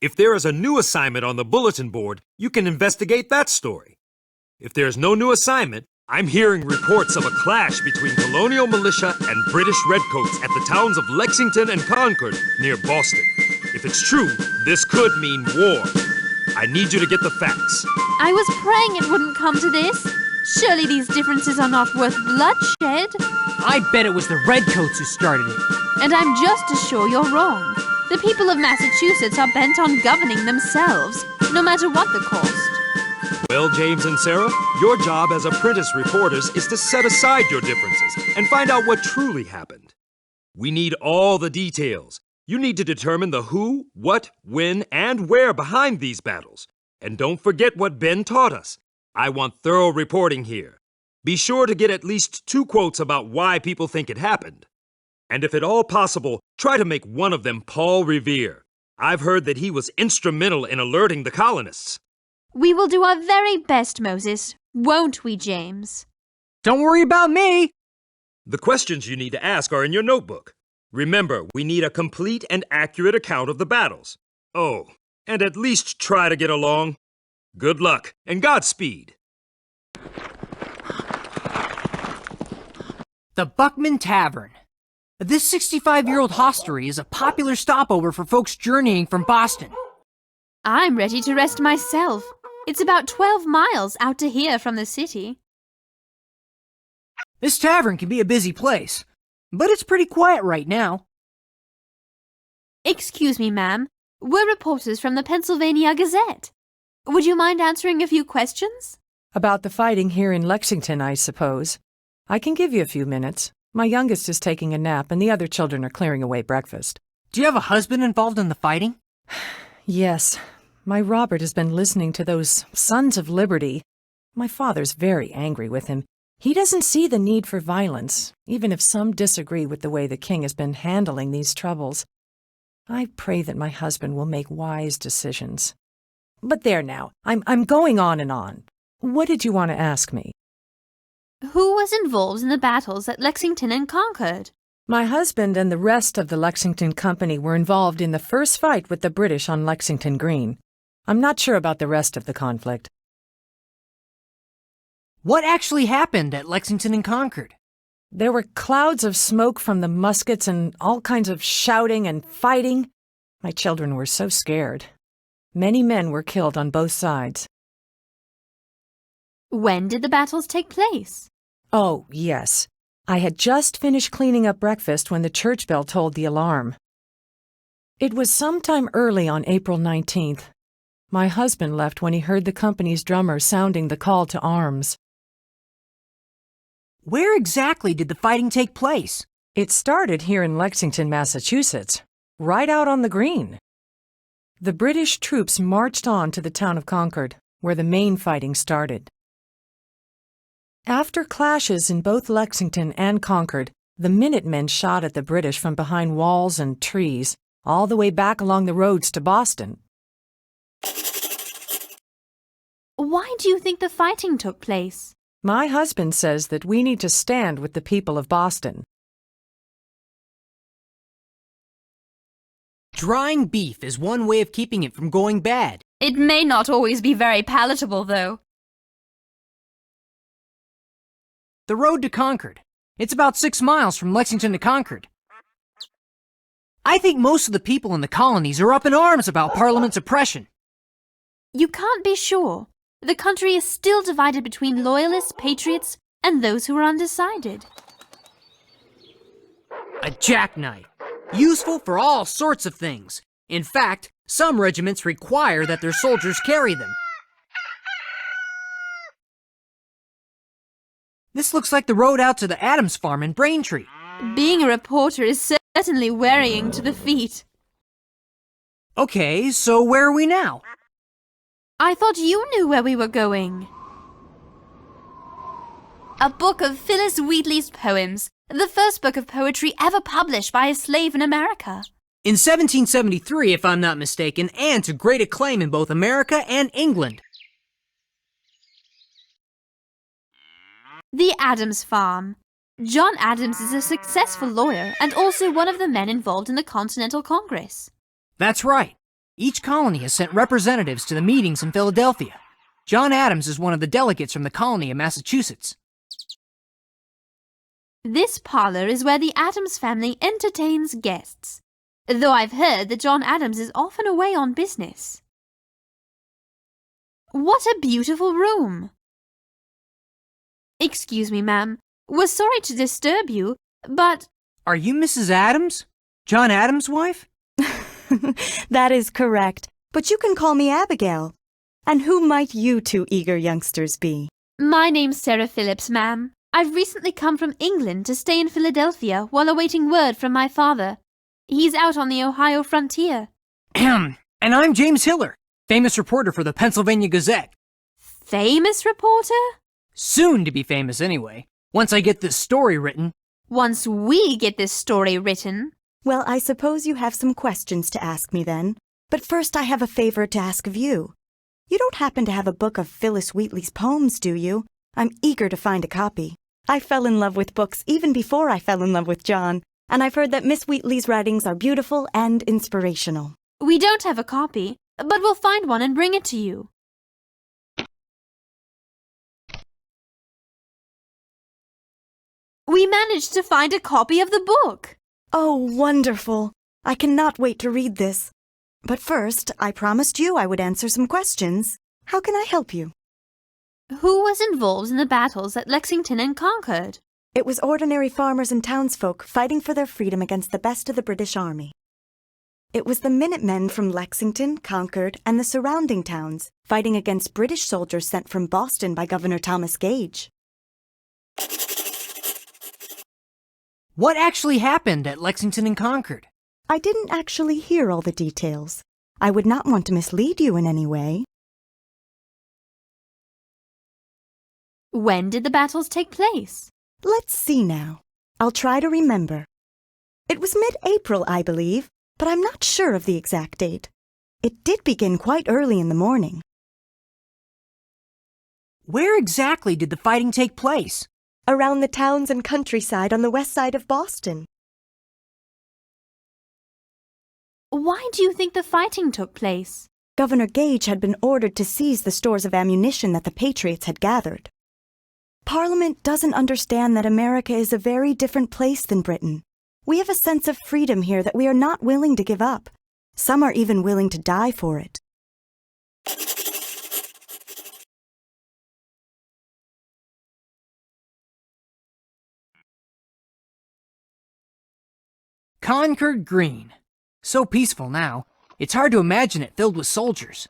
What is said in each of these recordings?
If there is a new assignment on the bulletin board, you can investigate that story. If there's no new assignment, I'm hearing reports of a clash between colonial militia and British redcoats at the towns of Lexington and Concord near Boston. If it's true, this could mean war. I need you to get the facts. I was praying it wouldn't come to this. Surely these differences are not worth bloodshed. I bet it was the redcoats who started it. And I'm just as sure you're wrong. The people of Massachusetts are bent on governing themselves, no matter what the cost. Well, James and Sarah, your job as apprentice reporters is to set aside your differences and find out what truly happened. We need all the details. You need to determine the who, what, when, and where behind these battles. And don't forget what Ben taught us. I want thorough reporting here. Be sure to get at least 2 quotes about why people think it happened. And if at all possible, try to make one of them Paul Revere. I've heard that he was instrumental in alerting the colonists. We will do our very best, Moses. Won't we, James? Don't worry about me. The questions you need to ask are in your notebook. Remember, we need a complete and accurate account of the battles. Oh, and at least try to get along. Good luck, and Godspeed. The Buckman Tavern. This 65-year-old hostelry is a popular stopover for folks journeying from Boston. I'm ready to rest myself. It's about 12 miles out to here from the city. This tavern can be a busy place, but it's pretty quiet right now. Excuse me, ma'am. We're reporters from the Pennsylvania Gazette. Would you mind answering a few questions? About the fighting here in Lexington, I suppose. I can give you a few minutes. My youngest is taking a nap, and the other children are clearing away breakfast. Do you have a husband involved in the fighting? Yes. My Robert has been listening to those Sons of Liberty. My father's very angry with him. He doesn't see the need for violence, even if some disagree with the way the king has been handling these troubles. I pray that my husband will make wise decisions. But there now, I'm going on and on. What did you want to ask me? Who was involved in the battles at Lexington and Concord? My husband and the rest of the Lexington Company were involved in the first fight with the British on Lexington Green. I'm not sure about the rest of the conflict. What actually happened at Lexington and Concord? There were clouds of smoke from the muskets and all kinds of shouting and fighting. My children were so scared. Many men were killed on both sides. When did the battles take place? Oh, yes. I had just finished cleaning up breakfast when the church bell tolled the alarm. It was sometime early on April 19th. My husband left when he heard the company's drummer sounding the call to arms. Where exactly did the fighting take place? It started here in Lexington, Massachusetts, right out on the green. The British troops marched on to the town of Concord, where the main fighting started. After clashes in both Lexington and Concord, the Minutemen shot at the British from behind walls and trees, all the way back along the roads to Boston. Why do you think the fighting took place? My husband says that we need to stand with the people of Boston. Drying beef is one way of keeping it from going bad. It may not always be very palatable, though. The road to Concord. It's about 6 miles from Lexington to Concord. I think most of the people in the colonies are up in arms about Parliament's oppression. You can't be sure. The country is still divided between loyalists, patriots, and those who are undecided. A jackknife. Useful for all sorts of things. In fact, some regiments require that their soldiers carry them. This looks like the road out to the Adams farm in Braintree. Being a reporter is certainly wearying to the feet. Okay, so where are we now? I thought you knew where we were going. A book of Phyllis Wheatley's poems, the first book of poetry ever published by a slave in America. In 1773, if I'm not mistaken, and to great acclaim in both America and England. The Adams Farm. John Adams is a successful lawyer and also one of the men involved in the Continental Congress. That's right. Each colony has sent representatives to the meetings in Philadelphia. John Adams is one of the delegates from the colony of Massachusetts. This parlor is where the Adams family entertains guests, though I've heard that John Adams is often away on business. What a beautiful room! Excuse me, ma'am. We're sorry to disturb you, but... Are you Mrs. Adams? John Adams' wife? That is correct, but you can call me Abigail. And who might you two eager youngsters be? My name's Sarah Phillips, ma'am. I've recently come from England to stay in Philadelphia while awaiting word from my father. He's out on the Ohio frontier. And I'm James Hiller, famous reporter for the Pennsylvania Gazette. Famous reporter? Soon to be famous anyway, once I get this story written. Once we get this story written. Well, I suppose you have some questions to ask me then. But first I have a favor to ask of you. You don't happen to have a book of Phyllis Wheatley's poems, do you? I'm eager to find a copy. I fell in love with books even before I fell in love with John, and I've heard that Miss Wheatley's writings are beautiful and inspirational. We don't have a copy, but we'll find one and bring it to you. We managed to find a copy of the book. Oh, wonderful! I cannot wait to read this. But first, I promised you I would answer some questions. How can I help you? Who was involved in the battles at Lexington and Concord? It was ordinary farmers and townsfolk fighting for their freedom against the best of the British Army. It was the Minutemen from Lexington, Concord, and the surrounding towns fighting against British soldiers sent from Boston by Governor Thomas Gage. What actually happened at Lexington and Concord? I didn't actually hear all the details. I would not want to mislead you in any way. When did the battles take place? Let's see now. I'll try to remember. It was mid-April, I believe, but I'm not sure of the exact date. It did begin quite early in the morning. Where exactly did the fighting take place? Around the towns and countryside on the west side of Boston. Why do you think the fighting took place? Governor Gage had been ordered to seize the stores of ammunition that the Patriots had gathered. Parliament doesn't understand that America is a very different place than Britain. We have a sense of freedom here that we are not willing to give up. Some are even willing to die for it. Concord Green. So peaceful now, it's hard to imagine it filled with soldiers.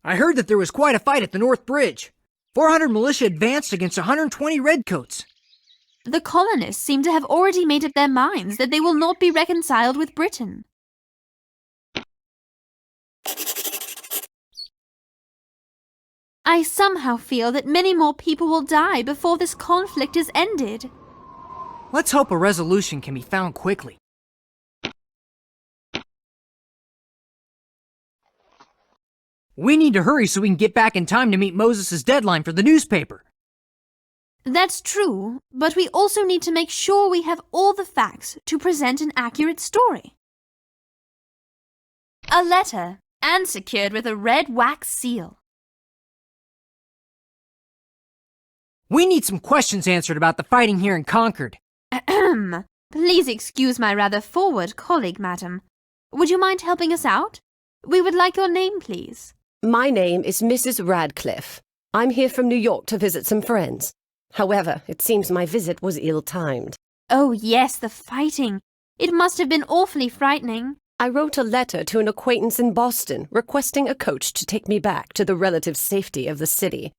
I heard that there was quite a fight at the North Bridge. 400 militia advanced against 120 redcoats. The colonists seem to have already made up their minds that they will not be reconciled with Britain. I somehow feel that many more people will die before this conflict is ended. Let's hope a resolution can be found quickly. We need to hurry so we can get back in time to meet Moses' deadline for the newspaper. That's true, but we also need to make sure we have all the facts to present an accurate story. A letter, and secured with a red wax seal. We need some questions answered about the fighting here in Concord. Ahem. Please excuse my rather forward colleague, madam. Would you mind helping us out? We would like your name, please. My name is Mrs. Radcliffe. I'm here from New York to visit some friends. However, it seems my visit was ill-timed. Oh yes, the fighting. It must have been awfully frightening. I wrote a letter to an acquaintance in Boston requesting a coach to take me back to the relative safety of the city.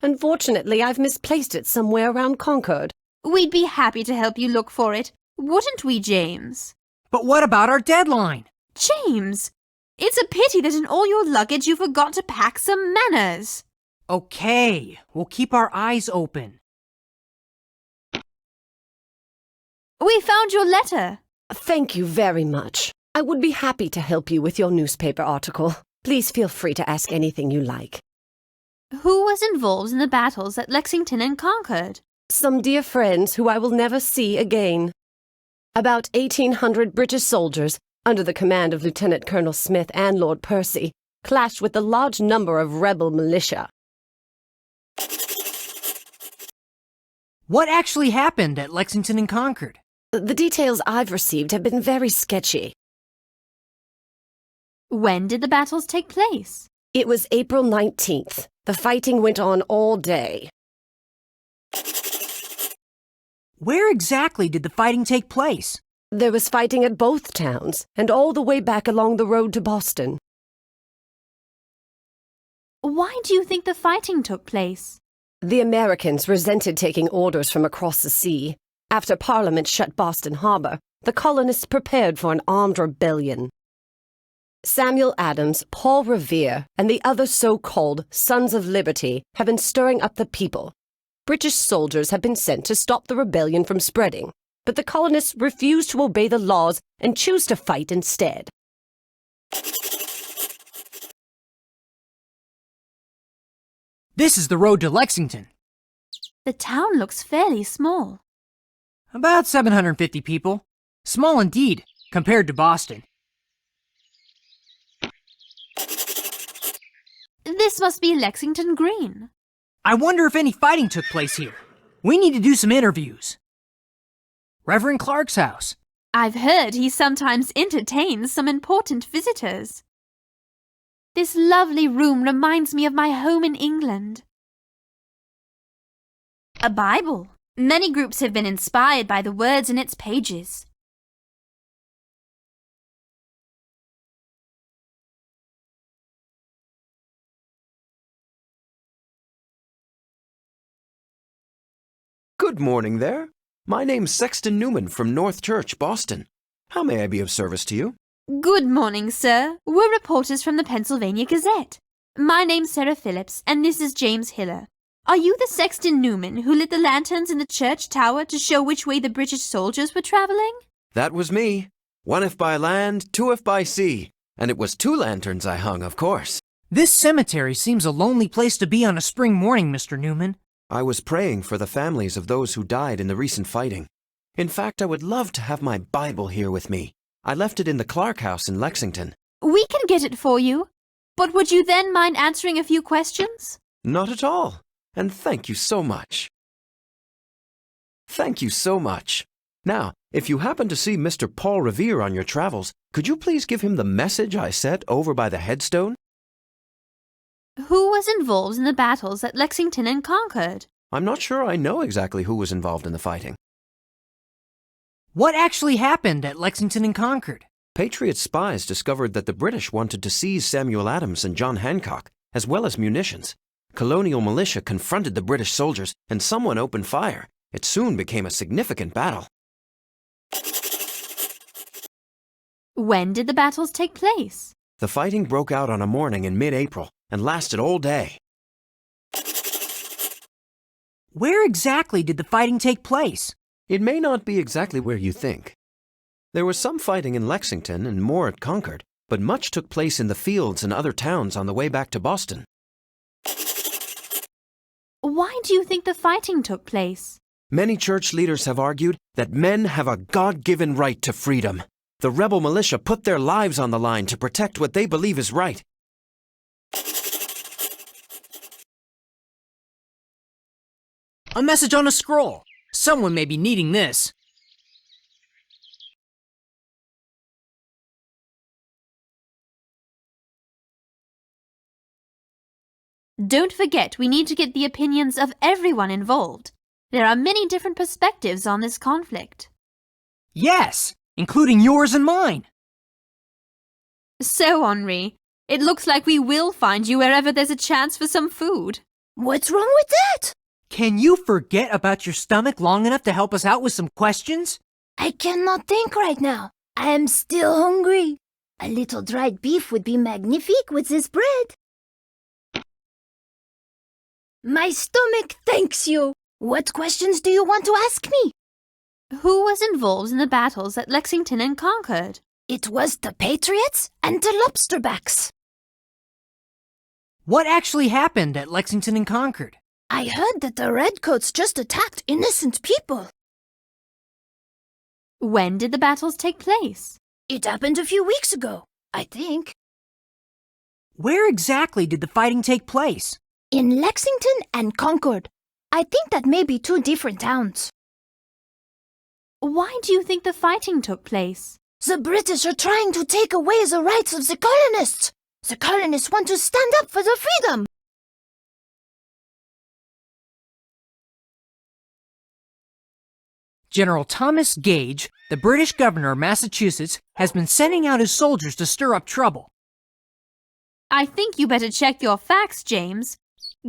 Unfortunately, I've misplaced it somewhere around Concord. We'd be happy to help you look for it, wouldn't we, James? But what about our deadline? James! It's a pity that in all your luggage you forgot to pack some manners. Okay, we'll keep our eyes open. We found your letter. Thank you very much. I would be happy to help you with your newspaper article. Please feel free to ask anything you like. Who was involved in the battles at Lexington and Concord? Some dear friends who I will never see again. About 1,800 British soldiers under the command of Lieutenant Colonel Smith and Lord Percy, clashed with a large number of rebel militia. What actually happened at Lexington and Concord? The details I've received have been very sketchy. When did the battles take place? It was April 19th. The fighting went on all day. Where exactly did the fighting take place? There was fighting at both towns, and all the way back along the road to Boston. Why do you think the fighting took place? The Americans resented taking orders from across the sea. After Parliament shut Boston Harbor, the colonists prepared for an armed rebellion. Samuel Adams, Paul Revere, and the other so-called Sons of Liberty have been stirring up the people. British soldiers have been sent to stop the rebellion from spreading, but the colonists refuse to obey the laws and choose to fight instead. This is the road to Lexington. The town looks fairly small. About 750 people. Small indeed, compared to Boston. This must be Lexington Green. I wonder if any fighting took place here. We need to do some interviews. Reverend Clark's house. I've heard he sometimes entertains some important visitors. This lovely room reminds me of my home in England. A Bible. Many groups have been inspired by the words in its pages. Good morning there. My name's Sexton Newman from North Church, Boston. How may I be of service to you? Good morning, sir. We're reporters from the Pennsylvania Gazette. My name's Sarah Phillips, and this is James Hiller. Are you the Sexton Newman who lit the lanterns in the church tower to show which way the British soldiers were traveling? That was me. One if by land, two if by sea. And it was 2 lanterns I hung, of course. This cemetery seems a lonely place to be on a spring morning, Mr. Newman. I was praying for the families of those who died in the recent fighting. In fact, I would love to have my Bible here with me. I left it in the Clark house in Lexington. We can get it for you. But would you then mind answering a few questions? Not at all. And thank you so much. Thank you so much. Now, if you happen to see Mr. Paul Revere on your travels, could you please give him the message I set over by the headstone? Who was involved in the battles at Lexington and Concord? I'm not sure I know exactly who was involved in the fighting. What actually happened at Lexington and Concord? Patriot spies discovered that the British wanted to seize Samuel Adams and John Hancock, as well as munitions. Colonial militia confronted the British soldiers, and someone opened fire. It soon became a significant battle. When did the battles take place? The fighting broke out on a morning in mid-April and lasted all day. Where exactly did the fighting take place? It may not be exactly where you think. There was some fighting in Lexington and more at Concord, but much took place in the fields and other towns on the way back to Boston. Why do you think the fighting took place? Many church leaders have argued that men have a God-given right to freedom. The rebel militia put their lives on the line to protect what they believe is right. A message on a scroll. Someone may be needing this. Don't forget, we need to get the opinions of everyone involved. There are many different perspectives on this conflict. Yes, including yours and mine. So, Henri, it looks like we will find you wherever there's a chance for some food. What's wrong with that? Can you forget about your stomach long enough to help us out with some questions? I cannot think right now. I am still hungry. A little dried beef would be magnifique with this bread. My stomach thanks you. What questions do you want to ask me? Who was involved in the battles at Lexington and Concord? It was the Patriots and the Lobsterbacks. What actually happened at Lexington and Concord? I heard that the Redcoats just attacked innocent people. When did the battles take place? It happened a few weeks ago, I think. Where exactly did the fighting take place? In Lexington and Concord. I think that may be two different towns. Why do you think the fighting took place? The British are trying to take away the rights of the colonists. The colonists want to stand up for their freedom. General Thomas Gage, the British governor of Massachusetts, has been sending out his soldiers to stir up trouble. I think you better check your facts, James.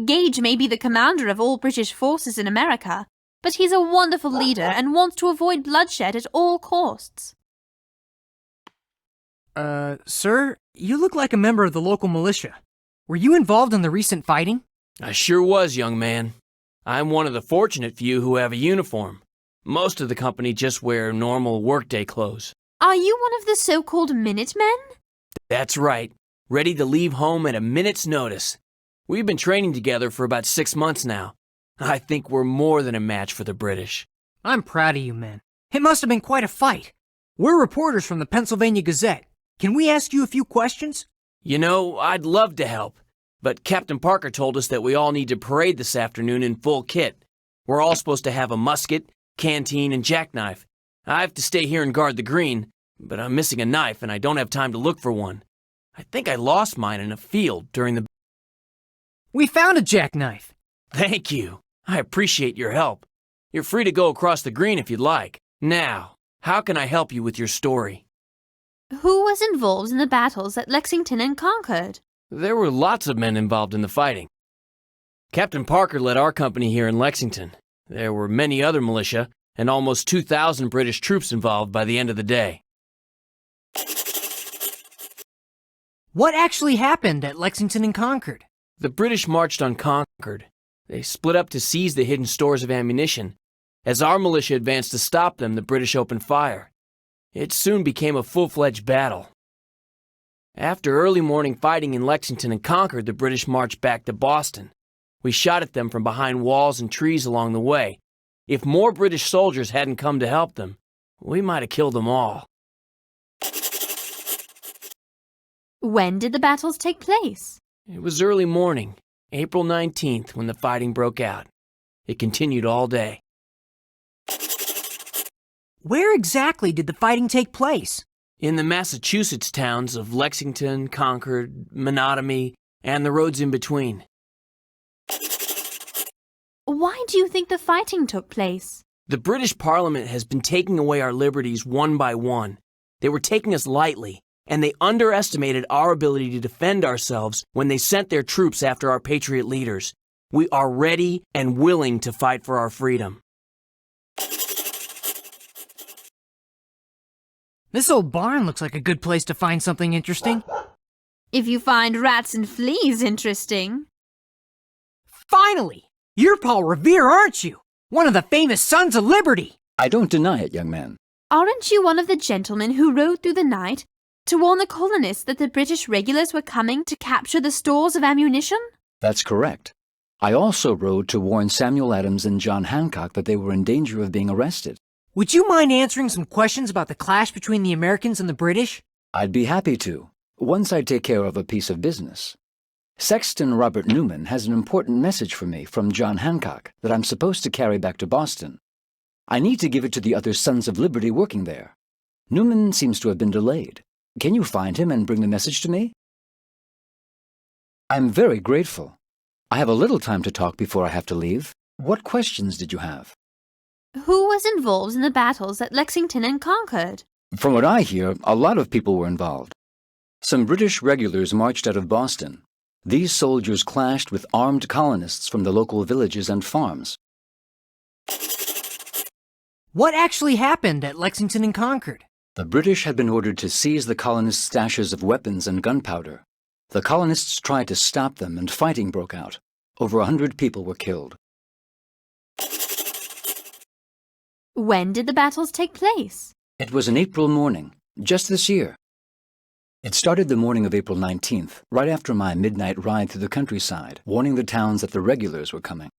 Gage may be the commander of all British forces in America, but he's a wonderful leader and wants to avoid bloodshed at all costs. Sir, you look like a member of the local militia. Were you involved in the recent fighting? I sure was, young man. I'm one of the fortunate few who have a uniform. Most of the company just wear normal workday clothes. Are you one of the so-called Minutemen? That's right. Ready to leave home at a minute's notice. We've been training together for about 6 months now. I think we're more than a match for the British. I'm proud of you, men. It must have been quite a fight. We're reporters from the Pennsylvania Gazette. Can we ask you a few questions? You know, I'd love to help, but Captain Parker told us that we all need to parade this afternoon in full kit. We're all supposed to have a musket, canteen, and jackknife. I have to stay here and guard the green, but I'm missing a knife and I don't have time to look for one. I think I lost mine in a field during the... We found a jackknife. Thank you. I appreciate your help. You're free to go across the green if you'd like. Now, how can I help you with your story? Who was involved in the battles at Lexington and Concord? There were lots of men involved in the fighting. Captain Parker led our company here in Lexington. There were many other militia and almost 2,000 British troops involved by the end of the day. What actually happened at Lexington and Concord? The British marched on Concord. They split up to seize the hidden stores of ammunition. As our militia advanced to stop them, the British opened fire. It soon became a full-fledged battle. After early morning fighting in Lexington and Concord, the British marched back to Boston. We shot at them from behind walls and trees along the way. If more British soldiers hadn't come to help them, we might have killed them all. When did the battles take place? It was early morning, April 19th, when the fighting broke out. It continued all day. Where exactly did the fighting take place? In the Massachusetts towns of Lexington, Concord, Menotomy, and the roads in between. Why do you think the fighting took place? The British Parliament has been taking away our liberties one by one. They were taking us lightly, and they underestimated our ability to defend ourselves when they sent their troops after our patriot leaders. We are ready and willing to fight for our freedom. This old barn looks like a good place to find something interesting. If you find rats and fleas interesting. Finally! You're Paul Revere, aren't you? One of the famous Sons of Liberty! I don't deny it, young man. Aren't you one of the gentlemen who rode through the night to warn the colonists that the British regulars were coming to capture the stores of ammunition? That's correct. I also rode to warn Samuel Adams and John Hancock that they were in danger of being arrested. Would you mind answering some questions about the clash between the Americans and the British? I'd be happy to, once I take care of a piece of business. Sexton Robert Newman has an important message for me from John Hancock that I'm supposed to carry back to Boston. I need to give it to the other Sons of Liberty working there. Newman seems to have been delayed. Can you find him and bring the message to me? I'm very grateful. I have a little time to talk before I have to leave. What questions did you have? Who was involved in the battles at Lexington and Concord? From what I hear, a lot of people were involved. Some British regulars marched out of Boston. These soldiers clashed with armed colonists from the local villages and farms. What actually happened at Lexington and Concord? The British had been ordered to seize the colonists' stashes of weapons and gunpowder. The colonists tried to stop them and fighting broke out. Over 100 people were killed. When did the battles take place? It was an April morning, just this year. It started the morning of April 19th, right after my midnight ride through the countryside, warning the towns that the regulars were coming.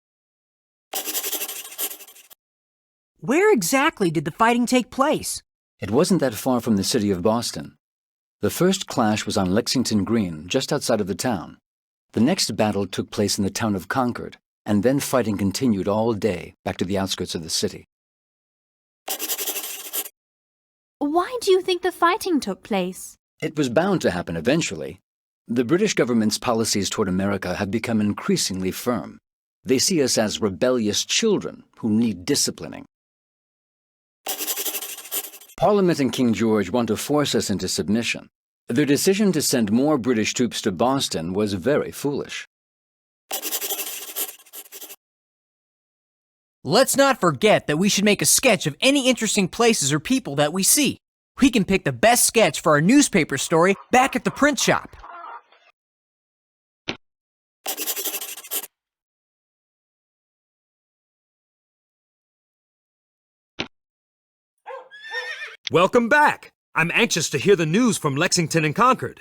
Where exactly did the fighting take place? It wasn't that far from the city of Boston. The first clash was on Lexington Green, just outside of the town. The next battle took place in the town of Concord, and then fighting continued all day back to the outskirts of the city. Why do you think the fighting took place? It was bound to happen eventually. The British government's policies toward America have become increasingly firm. They see us as rebellious children who need disciplining. Parliament and King George want to force us into submission. Their decision to send more British troops to Boston was very foolish. Let's not forget that we should make a sketch of any interesting places or people that we see. We can pick the best sketch for our newspaper story back at the print shop. Welcome back. I'm anxious to hear the news from Lexington and Concord.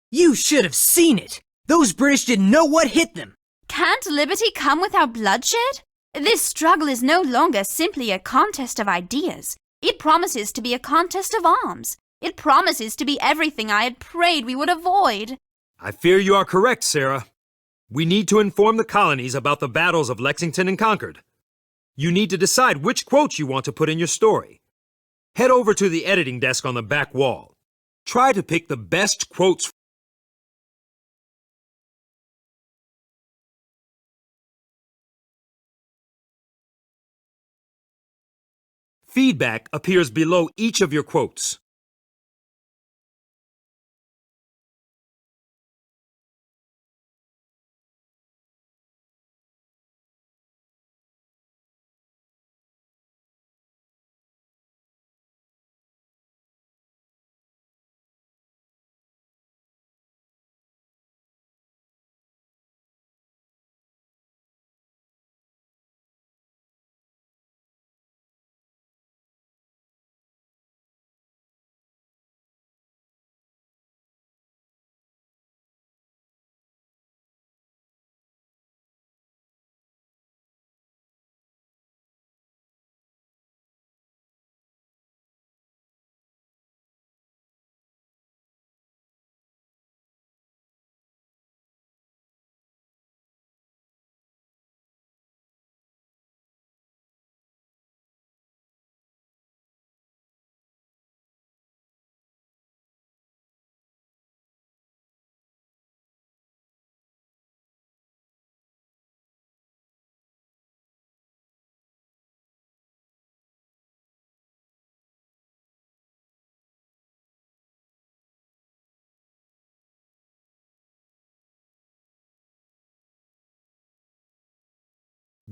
You should have seen it. Those British didn't know what hit them. Can't liberty come without bloodshed? This struggle is no longer simply a contest of ideas. It promises to be a contest of arms. It promises to be everything I had prayed we would avoid. I fear you are correct, Sarah. We need to inform the colonies about the battles of Lexington and Concord. You need to decide which quotes you want to put in your story. Head over to the editing desk on the back wall. Try to pick the best quotes. Feedback appears below each of your quotes.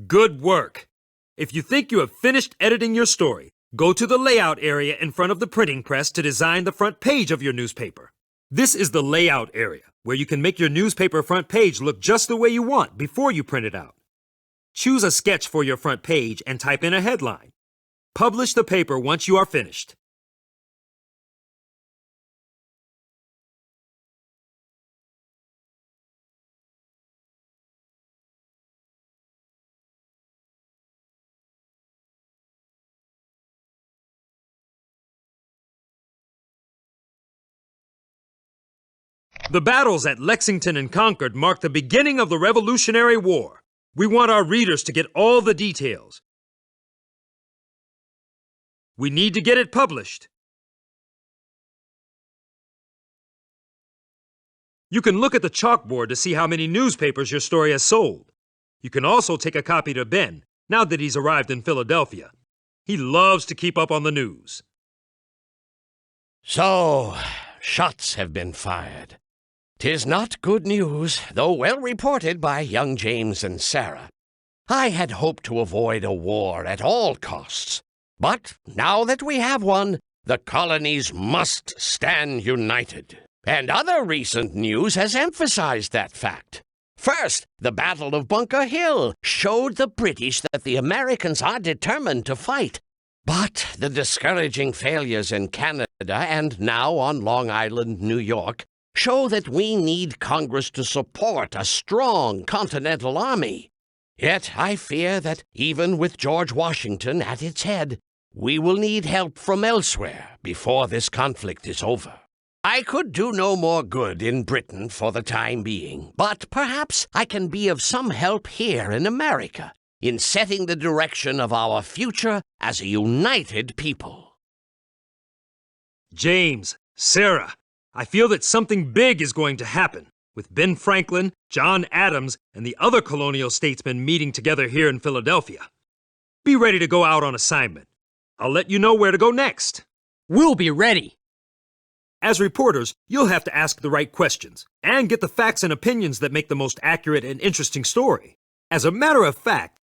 Good work! If you think you have finished editing your story, go to the layout area in front of the printing press to design the front page of your newspaper. This is the layout area, where you can make your newspaper front page look just the way you want before you print it out. Choose a sketch for your front page and type in a headline. Publish the paper once you are finished. The battles at Lexington and Concord mark the beginning of the Revolutionary War. We want our readers to get all the details. We need to get it published. You can look at the chalkboard to see how many newspapers your story has sold. You can also take a copy to Ben, now that he's arrived in Philadelphia. He loves to keep up on the news. So, shots have been fired. 'Tis not good news, though well reported by young James and Sarah. I had hoped to avoid a war at all costs. But now that we have one, the colonies must stand united. And other recent news has emphasized that fact. First, the Battle of Bunker Hill showed the British that the Americans are determined to fight. But the discouraging failures in Canada and now on Long Island, New York, show that we need Congress to support a strong Continental Army. Yet I fear that even with George Washington at its head, We will need help from elsewhere before this conflict is over. I could do no more good in Britain for the time being, but perhaps I can be of some help here in America in setting the direction of our future as a united people. James, Sarah, I feel that something big is going to happen, with Ben Franklin, John Adams, and the other colonial statesmen meeting together here in Philadelphia. Be ready to go out on assignment. I'll let you know where to go next. We'll be ready. As reporters, you'll have to ask the right questions and get the facts and opinions that make the most accurate and interesting story. As a matter of fact,